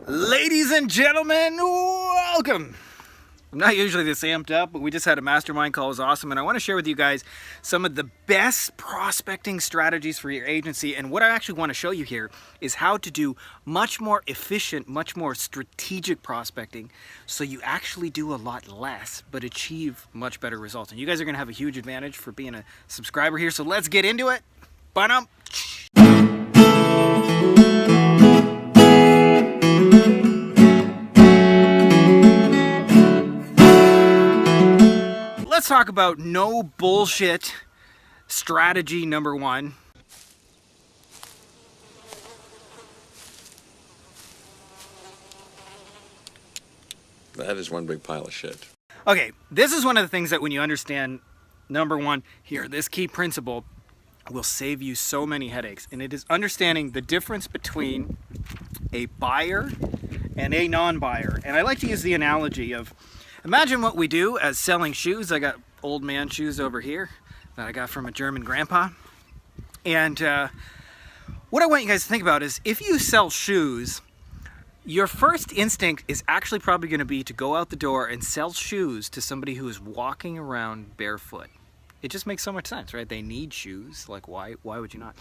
Ladies and gentlemen, welcome. I'm not usually this amped up, but we just had a mastermind call. It was awesome, and I want to share with you guys some of the best prospecting strategies for your agency. And what I actually want to show you here is how to do much more efficient, much more strategic prospecting, so you actually do a lot less but achieve much better results. And you guys are going to have a huge advantage for being a subscriber here, so let's get into it. Ba-dum. Let's talk about no bullshit strategy number one. That is one big pile of shit. Okay, this is one of the things that when you understand number one here, this key principle will save you so many headaches. And it is understanding the difference between a buyer and a non-buyer. And I like to use the analogy of, imagine what we do as selling shoes. I got old man shoes over here that I got from a German grandpa. And what I want you guys to think about is, if you sell shoes, your first instinct is actually probably going to be to go out the door and sell shoes to somebody who is walking around barefoot. It just makes so much sense, right? They need shoes. Like, why would you not?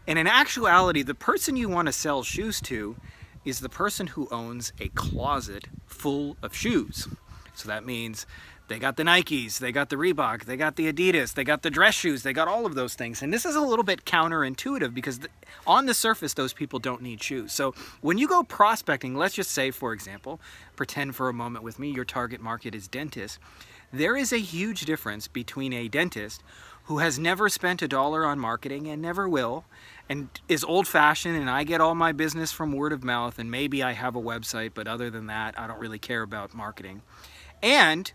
And in actuality, the person you want to sell shoes to is the person who owns a closet full of shoes. So that means they got the Nikes, they got the Reebok, they got the Adidas, they got the dress shoes, they got all of those things. And this is a little bit counterintuitive because on the surface, those people don't need shoes. So when you go prospecting, let's just say, for example, pretend for a moment with me, your target market is dentists. There is a huge difference between a dentist who has never spent a dollar on marketing and never will, and is old-fashioned, and I get all my business from word of mouth, and maybe I have a website, but other than that, I don't really care about marketing. And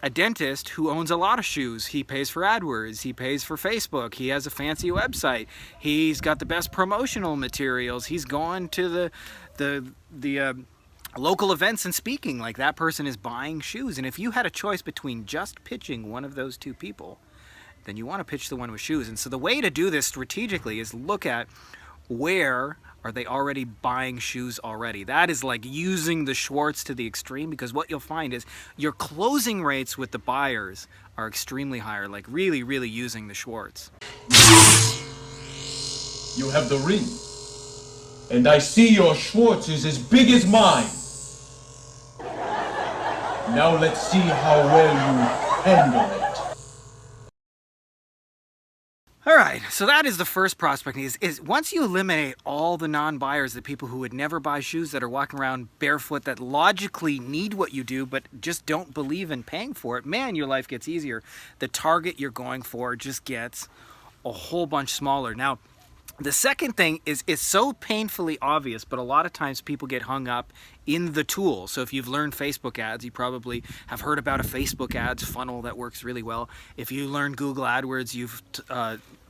a dentist who owns a lot of shoes. He pays for AdWords, he pays for Facebook, he has a fancy website, he's got the best promotional materials, he's gone to the local events and speaking. Like, that person is buying shoes. And if you had a choice between just pitching one of those two people, then you want to pitch the one with shoes. And so the way to do this strategically is look at where are they already buying shoes already. That is like using the Schwartz to the extreme, because what you'll find is your closing rates with the buyers are extremely higher, like really, really using the Schwartz. You have the ring, and I see your Schwartz is as big as mine. Now let's see how well you handle it. All right, so that is the first prospecting. Is once you eliminate all the non-buyers, the people who would never buy shoes, that are walking around barefoot, that logically need what you do but just don't believe in paying for it, man, your life gets easier. The target you're going for just gets a whole bunch smaller. Now, the second thing is, it's so painfully obvious, but a lot of times people get hung up in the tool. So if you've learned Facebook ads, you probably have heard about a Facebook ads funnel that works really well. If you learn Google AdWords, you've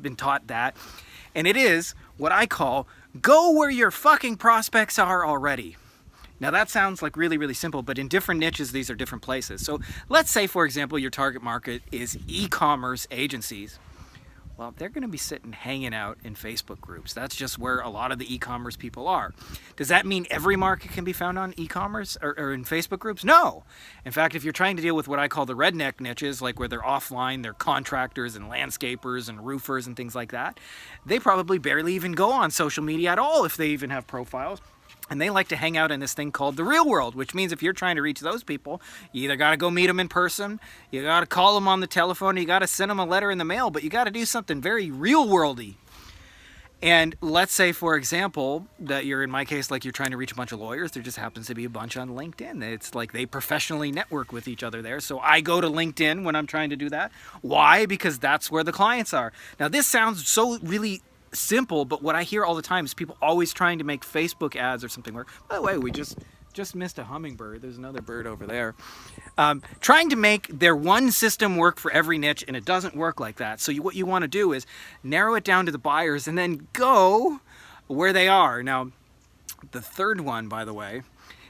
been taught that. And it is what I call, go where your fucking prospects are already. Now that sounds like really, really simple, but in different niches, these are different places. So let's say, for example, your target market is e-commerce agencies. Well, they're going to be sitting hanging out in Facebook groups. That's just where a lot of the e-commerce people are. Does that mean every market can be found on e-commerce or in Facebook groups? No. In fact, if you're trying to deal with what I call the redneck niches, like where they're offline, they're contractors and landscapers and roofers and things like that, they probably barely even go on social media at all, if they even have profiles. And they like to hang out in this thing called the real world, which means if you're trying to reach those people, you either got to go meet them in person, you got to call them on the telephone, you got to send them a letter in the mail, but you got to do something very real worldy. And let's say, for example, that you're, in my case, like you're trying to reach a bunch of lawyers. There just happens to be a bunch on LinkedIn. It's like they professionally network with each other there. So I go to LinkedIn when I'm trying to do that. Why? Because that's where the clients are. Now, this sounds so really simple, but what I hear all the time is people always trying to make Facebook ads or something work. By the way, we just missed a hummingbird. There's another bird over there. Trying to make their one system work for every niche, and it doesn't work like that. So what you want to do is narrow it down to the buyers and then go where they are. Now, the third one, by the way,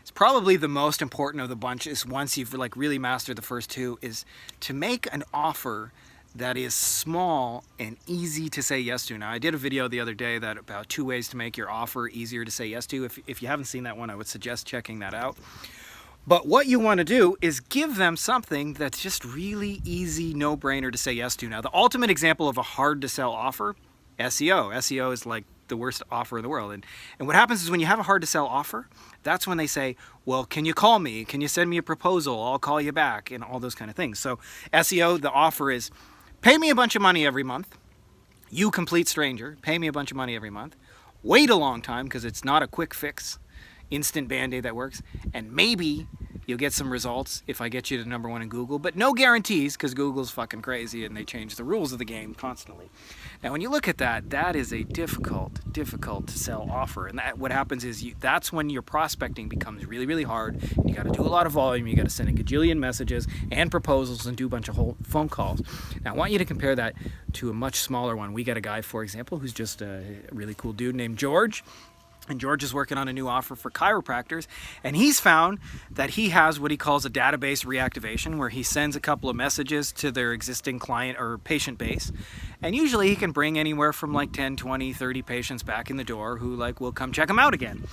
is probably the most important of the bunch. Is once you've like really mastered the first two, is to make an offer that is small and easy to say yes to. Now, I did a video the other day that about 2 ways to make your offer easier to say yes to. If you haven't seen that one, I would suggest checking that out. But what you want to do is give them something that's just really easy, no-brainer to say yes to. Now, the ultimate example of a hard-to-sell offer, SEO. SEO is like the worst offer in the world. And what happens is when you have a hard-to-sell offer, that's when they say, well, can you call me? Can you send me a proposal? I'll call you back, and all those kind of things. So SEO, the offer is, pay me a bunch of money every month. You complete stranger, pay me a bunch of money every month. Wait a long time because it's not a quick fix. Instant band-aid that works, and maybe you'll get some results if I get you to #1 in Google, but no guarantees because Google's fucking crazy and they change the rules of the game constantly. Now when you look at that, that is a difficult to sell offer, and what happens is that's when your prospecting becomes really, really hard, and you got to do a lot of volume, you got to send a gajillion messages and proposals and do a bunch of whole phone calls. Now I want you to compare that to a much smaller one. We got a guy, for example, who's just a really cool dude named George. And George is working on a new offer for chiropractors, and he's found that he has what he calls a database reactivation, where he sends a couple of messages to their existing client or patient base, and usually he can bring anywhere from like 10, 20, 30 patients back in the door who like will come check him out again.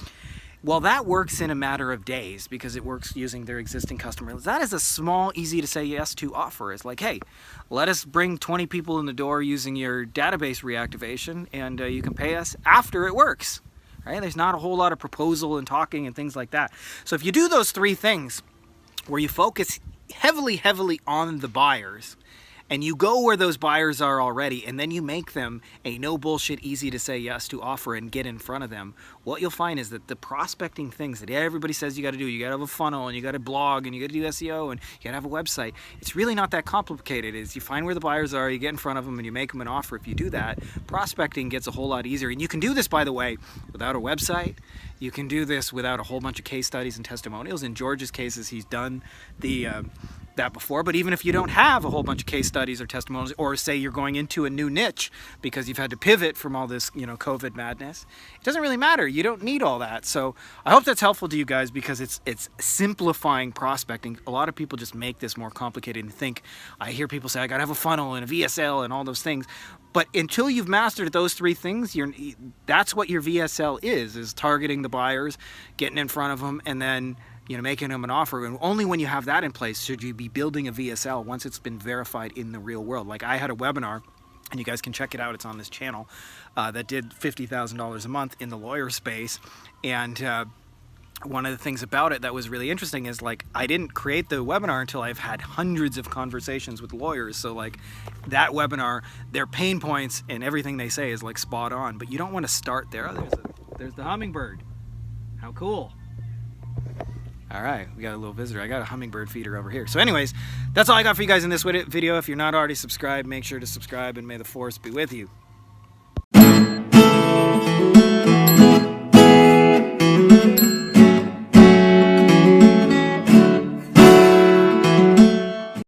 Well, that works in a matter of days because it works using their existing customers. That is a small, easy to say yes to offer. It's like, hey, let us bring 20 people in the door using your database reactivation, and you can pay us after it works. Right? There's not a whole lot of proposal and talking and things like that. So if you do those 3 things where you focus heavily on the buyers, and you go where those buyers are already, and then you make them a no bullshit, easy to say yes to offer and get in front of them, what you'll find is that the prospecting things that everybody says you got to do, you got to have a funnel, and you got to blog, and you got to do SEO, and you got to have a website. It's really not that complicated. Is you find where the buyers are, you get in front of them, and you make them an offer. If you do that, prospecting gets a whole lot easier. And you can do this, by the way, without a website. You can do this without a whole bunch of case studies and testimonials. In George's cases, he's done that before, but even if you don't have a whole bunch of case studies or testimonials, or say you're going into a new niche because you've had to pivot from all this, COVID madness, it doesn't really matter. You don't need all that. So I hope that's helpful to you guys because it's simplifying prospecting. A lot of people just make this more complicated and think, I hear people say I gotta have a funnel and a VSL and all those things. But until you've mastered those 3 things, that's what your VSL is targeting the buyers, getting in front of them, and then making them an offer. And only when you have that in place should you be building a VSL once it's been verified in the real world. Like I had a webinar, and you guys can check it out, it's on this channel, that did $50,000 a month in the lawyer space. And one of the things about it that was really interesting is like I didn't create the webinar until I've had hundreds of conversations with lawyers. So like that webinar, their pain points and everything they say is like spot on. But you don't want to start there. Oh, there's the hummingbird. How cool. All right, we got a little visitor. I got a hummingbird feeder over here. So anyways, that's all I got for you guys in this video. If you're not already subscribed, make sure to subscribe, and may the force be with you.